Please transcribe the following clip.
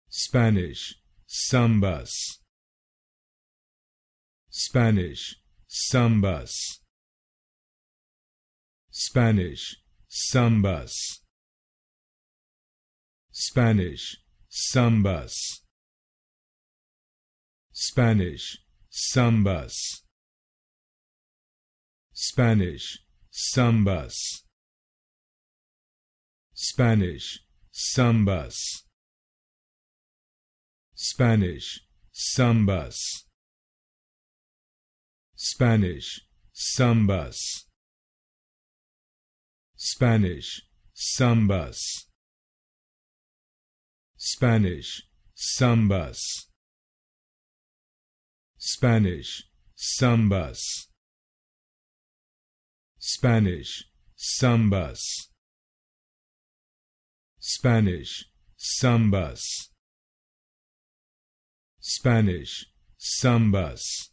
Spanish, Sambass. Spanish, Sambass. Spanish, Sambass. Spanish, Sambass. Spanish, Sambass. Spanish, Sambass. Spanish, Sambass. Spanish, Sambass. Spanish, Sambass. Spanish, Sambass. Spanish, Sambass. Spanish, Sambass. Spanish, Sambass. Spanish, Sambass. Spanish, Sambass.